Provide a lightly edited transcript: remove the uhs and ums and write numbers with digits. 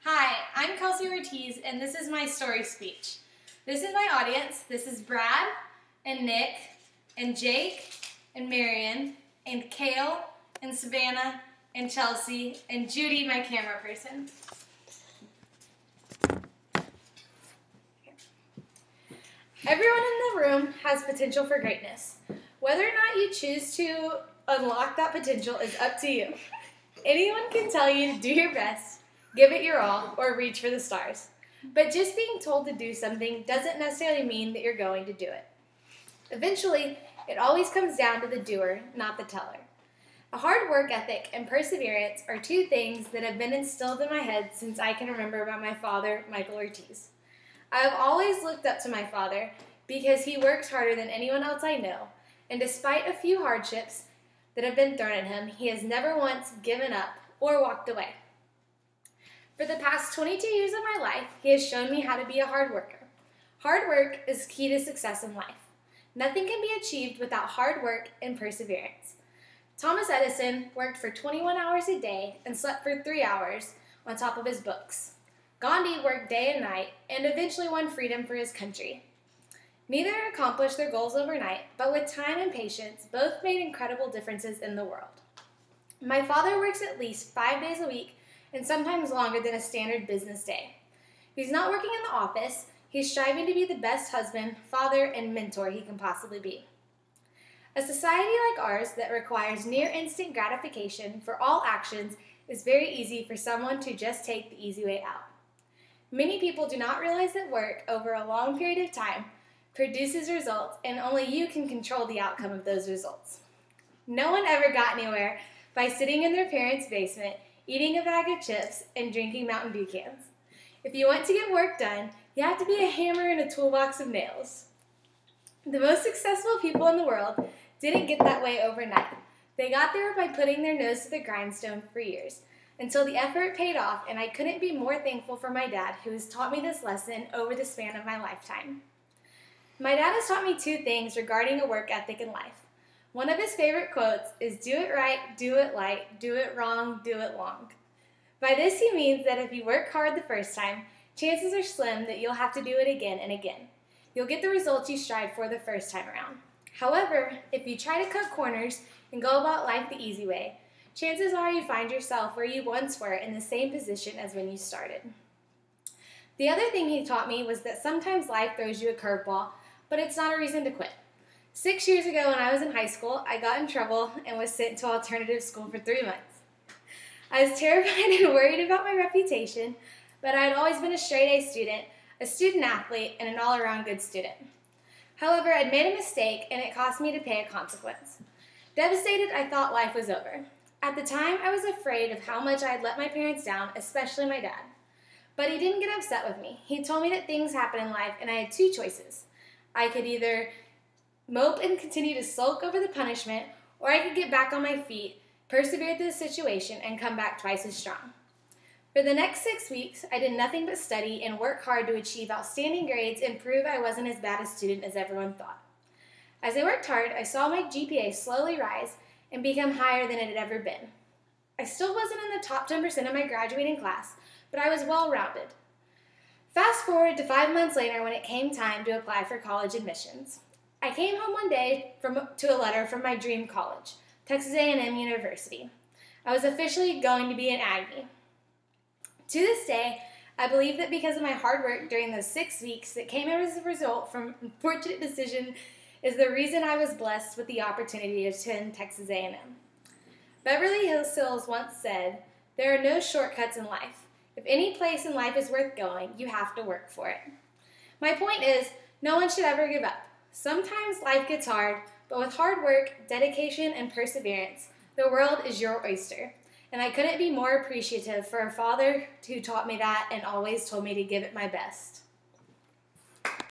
Hi, I'm Kelsey Ortiz, and this is my story speech. This is my audience. This is Brad, and Nick, and Jake, and Marion, and Kale, and Savannah, and Chelsea, and Judy, my camera person. Everyone in the room has potential for greatness. Whether or not you choose to unlock that potential is up to you. Anyone can tell you to do your best, give it your all, or reach for the stars. But just being told to do something doesn't necessarily mean that you're going to do it. Eventually, it always comes down to the doer, not the teller. A hard work ethic and perseverance are two things that have been instilled in my head since I can remember by my father, Michael Ortiz. I have always looked up to my father because he works harder than anyone else I know, and despite a few hardships that have been thrown at him, he has never once given up or walked away. For the past 22 years of my life, he has shown me how to be a hard worker. Hard work is key to success in life. Nothing can be achieved without hard work and perseverance. Thomas Edison worked for 21 hours a day and slept for 3 hours on top of his books. Gandhi worked day and night and eventually won freedom for his country. Neither accomplished their goals overnight, but with time and patience, both made incredible differences in the world. My father works at least 5 days a week and sometimes longer than a standard business day. He's not working in the office. He's striving to be the best husband, father, and mentor he can possibly be. A society like ours that requires near instant gratification for all actions is very easy for someone to just take the easy way out. Many people do not realize that work over a long period of time produces results, and only you can control the outcome of those results. No one ever got anywhere by sitting in their parents' basement, eating a bag of chips, and drinking Mountain Dew cans. If you want to get work done, you have to be a hammer and a toolbox of nails. The most successful people in the world didn't get that way overnight. They got there by putting their nose to the grindstone for years, until the effort paid off, and I couldn't be more thankful for my dad, who has taught me this lesson over the span of my lifetime. My dad has taught me 2 things regarding a work ethic in life. One of his favorite quotes is, "Do it right, do it light, do it wrong, do it long." By this he means that if you work hard the first time, chances are slim that you'll have to do it again and again. You'll get the results you strived for the first time around. However, if you try to cut corners and go about life the easy way, chances are you find yourself where you once were in the same position as when you started. The other thing he taught me was that sometimes life throws you a curveball, but it's not a reason to quit. 6 years ago when I was in high school, I got in trouble and was sent to alternative school for 3 months. I was terrified and worried about my reputation, but I had always been a straight-A student, a student athlete, and an all-around good student. However, I'd made a mistake, and it cost me to pay a consequence. Devastated, I thought life was over. At the time, I was afraid of how much I had let my parents down, especially my dad. But he didn't get upset with me. He told me that things happen in life, and I had 2 choices. I could either mope and continue to sulk over the punishment, or I could get back on my feet, persevere through the situation, and come back twice as strong. For the next 6 weeks, I did nothing but study and work hard to achieve outstanding grades and prove I wasn't as bad a student as everyone thought. As I worked hard, I saw my GPA slowly rise and become higher than it had ever been. I still wasn't in the top 10% of my graduating class, but I was well-rounded. Fast forward to 5 months later when it came time to apply for college admissions. I came home one day to a letter from my dream college, Texas A&M University. I was officially going to be an Aggie. To this day, I believe that because of my hard work during those 6 weeks that came as a result from an unfortunate decision is the reason I was blessed with the opportunity to attend Texas A&M. Beverly Hills once said, "There are no shortcuts in life. If any place in life is worth going, you have to work for it." My point is, no one should ever give up. Sometimes life gets hard, but with hard work, dedication, and perseverance, the world is your oyster. And I couldn't be more appreciative for a father who taught me that and always told me to give it my best.